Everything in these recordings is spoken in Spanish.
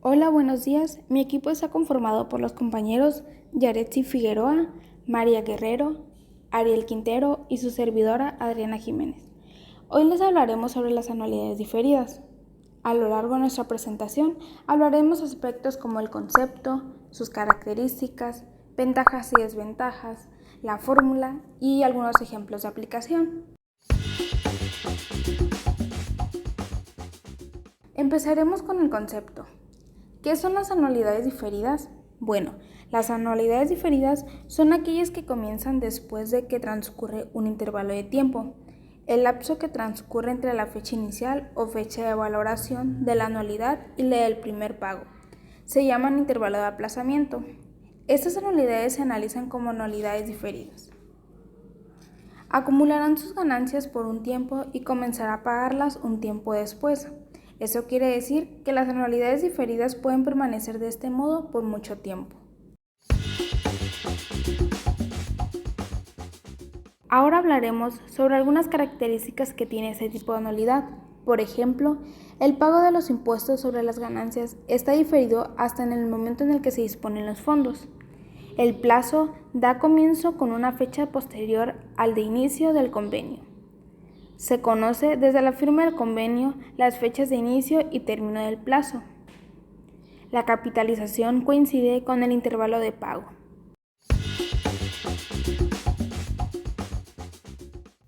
Hola, buenos días. Mi equipo está conformado por los compañeros Yaretsi Figueroa, María Guerrero, Ariel Quintero y su servidora Adriana Jiménez. Hoy les hablaremos sobre las anualidades diferidas. A lo largo de nuestra presentación hablaremos aspectos como el concepto, sus características, ventajas y desventajas, la fórmula y algunos ejemplos de aplicación. Empezaremos con el concepto. ¿Qué son las anualidades diferidas? Bueno, las anualidades diferidas son aquellas que comienzan después de que transcurre un intervalo de tiempo, el lapso que transcurre entre la fecha inicial o fecha de valoración de la anualidad y la del primer pago. Se llaman intervalo de aplazamiento. Estas anualidades se analizan como anualidades diferidas. Acumularán sus ganancias por un tiempo y comenzará a pagarlas un tiempo después. Eso quiere decir que las anualidades diferidas pueden permanecer de este modo por mucho tiempo. Ahora hablaremos sobre algunas características que tiene este tipo de anualidad. Por ejemplo, el pago de los impuestos sobre las ganancias está diferido hasta en el momento en el que se disponen los fondos. El plazo da comienzo con una fecha posterior al de inicio del convenio. Se conoce desde la firma del convenio las fechas de inicio y término del plazo. La capitalización coincide con el intervalo de pago.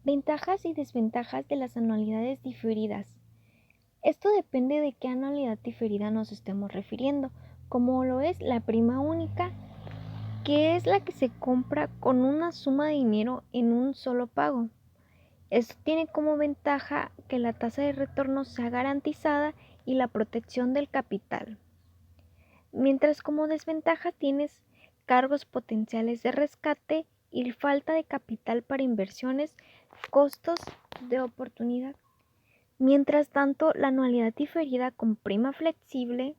Ventajas y desventajas de las anualidades diferidas. Esto depende de qué anualidad diferida nos estemos refiriendo, como lo es la prima única, que es la que se compra con una suma de dinero en un solo pago. Esto tiene como ventaja que la tasa de retorno sea garantizada y la protección del capital. Mientras como desventaja tienes cargos potenciales de rescate y falta de capital para inversiones, costos de oportunidad. Mientras tanto, la anualidad diferida con prima flexible,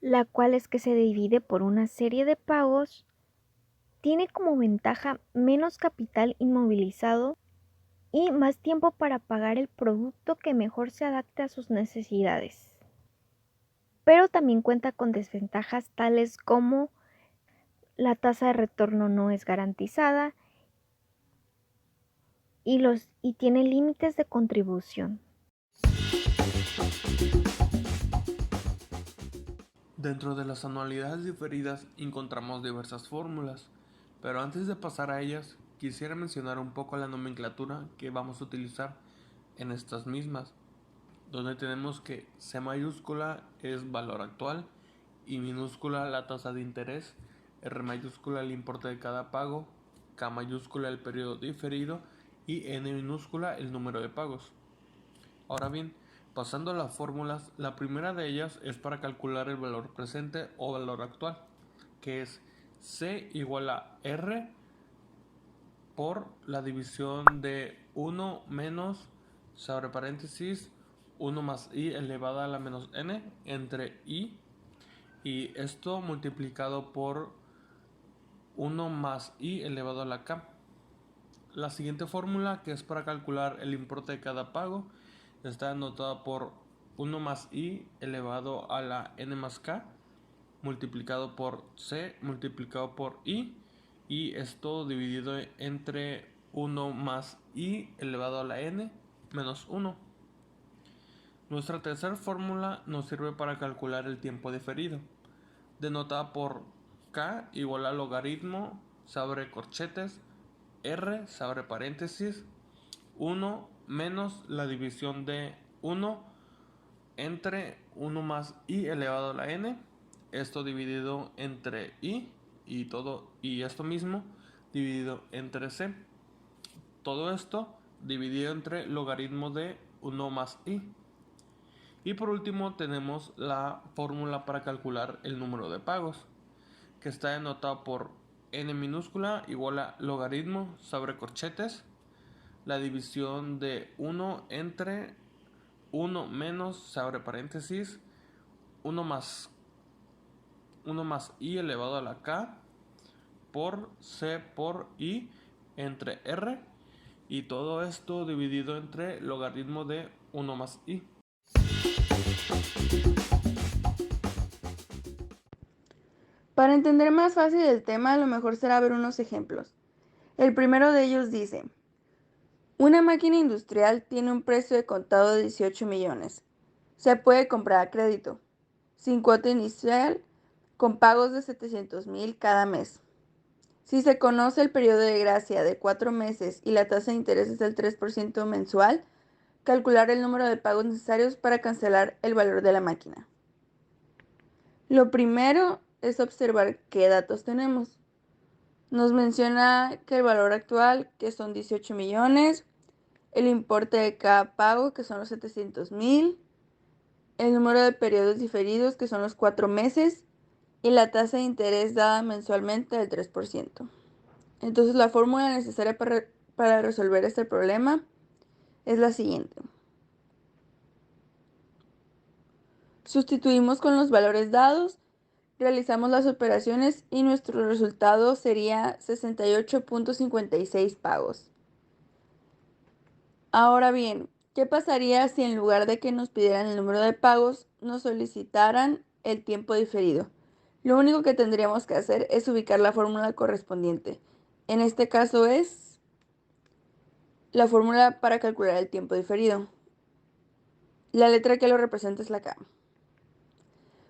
la cual es que se divide por una serie de pagos, tiene como ventaja menos capital inmovilizado y más tiempo para pagar el producto que mejor se adapte a sus necesidades. Pero también cuenta con desventajas tales como la tasa de retorno no es garantizada y tiene límites de contribución. Dentro de las anualidades diferidas encontramos diversas fórmulas, pero antes de pasar a ellas, quisiera mencionar un poco la nomenclatura que vamos a utilizar en estas mismas, donde tenemos que C mayúscula es valor actual, I minúscula la tasa de interés, R mayúscula el importe de cada pago, K mayúscula el periodo diferido y N minúscula el número de pagos. Ahora bien, pasando a las fórmulas, la primera de ellas es para calcular el valor presente o valor actual, que es C igual a R por la división de 1 menos, se abre paréntesis, 1 más I elevado a la menos N entre I, y esto multiplicado por 1 más I elevado a la K. La siguiente fórmula, que es para calcular el importe de cada pago, está anotada por 1 más I elevado a la N más K multiplicado por C multiplicado por I, y esto dividido entre 1 más I elevado a la N menos 1. Nuestra tercera fórmula nos sirve para calcular el tiempo diferido, denotada por K igual al logaritmo, se abre corchetes, R, se abre paréntesis, 1 menos la división de 1 entre 1 más I elevado a la N, esto dividido entre I y esto mismo dividido entre C. Todo esto dividido entre logaritmo de 1 más I. Y por último tenemos la fórmula para calcular el número de pagos, que está denotado por N minúscula igual a logaritmo sobre corchetes, la división de 1 entre 1 menos, se abre paréntesis, 1 más I elevado a la K por C por I entre R, y todo esto dividido entre logaritmo de 1 más I. Para entender más fácil el tema, lo mejor será ver unos ejemplos. El primero de ellos dice: una máquina industrial tiene un precio de contado de 18 millones. Se puede comprar a crédito, sin cuota inicial, con pagos de 700,000 cada mes. Si se conoce el periodo de gracia de 4 meses y la tasa de interés es del 3% mensual, calcular el número de pagos necesarios para cancelar el valor de la máquina. Lo primero es observar qué datos tenemos. Nos menciona que el valor actual, que son 18 millones, el importe de cada pago, que son los 700,000, el número de periodos diferidos, que son los 4 meses, y la tasa de interés dada mensualmente del 3%. Entonces la fórmula necesaria para resolver este problema es la siguiente. Sustituimos con los valores dados, realizamos las operaciones y nuestro resultado sería 68.56 pagos. Ahora bien, ¿qué pasaría si en lugar de que nos pidieran el número de pagos, nos solicitaran el tiempo diferido? Lo único que tendríamos que hacer es ubicar la fórmula correspondiente. En este caso es la fórmula para calcular el tiempo diferido. La letra que lo representa es la K.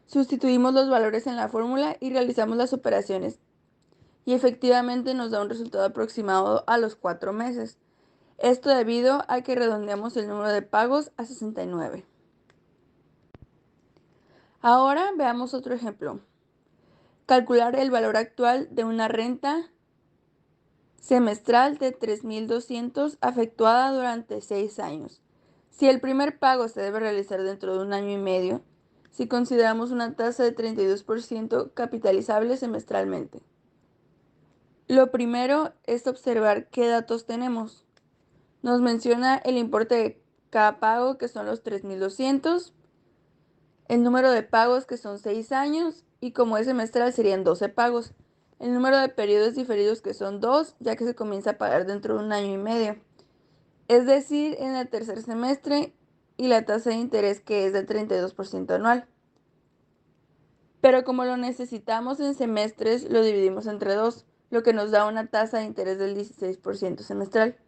Sustituimos los valores en la fórmula y realizamos las operaciones. Y efectivamente nos da un resultado aproximado a los 4 meses. Esto debido a que redondeamos el número de pagos a 69. Ahora veamos otro ejemplo. Calcular el valor actual de una renta semestral de 3,200 efectuada durante 6 años. Si el primer pago se debe realizar dentro de 1 año y medio, si consideramos una tasa de 32% capitalizable semestralmente. Lo primero es observar qué datos tenemos. Nos menciona el importe de cada pago, que son los 3,200, el número de pagos, que son 6 años, y como es semestral serían 12 pagos. El número de periodos diferidos, que son 2, ya que se comienza a pagar dentro de 1 año y medio. Es decir, en el tercer semestre, y la tasa de interés, que es del 32% anual. Pero como lo necesitamos en semestres, lo dividimos entre 2, lo que nos da una tasa de interés del 16% semestral.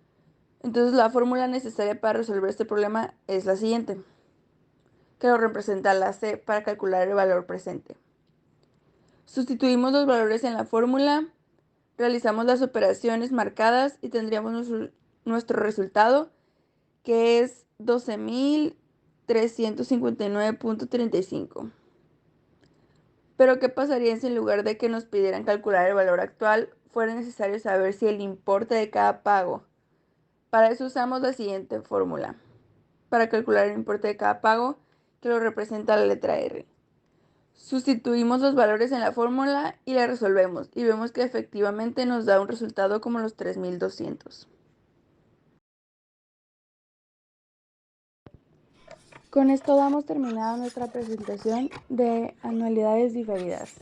Entonces la fórmula necesaria para resolver este problema es la siguiente, que lo representa la C para calcular el valor presente. Sustituimos los valores en la fórmula, realizamos las operaciones marcadas y tendríamos nuestro resultado, que es 12,359.35. Pero ¿qué pasaría si en lugar de que nos pidieran calcular el valor actual, fuera necesario saber si el importe de cada pago? Para eso usamos la siguiente fórmula, para calcular el importe de cada pago, que lo representa la letra R. Sustituimos los valores en la fórmula y la resolvemos, y vemos que efectivamente nos da un resultado como los 3,200. Con esto damos terminada nuestra presentación de anualidades diferidas.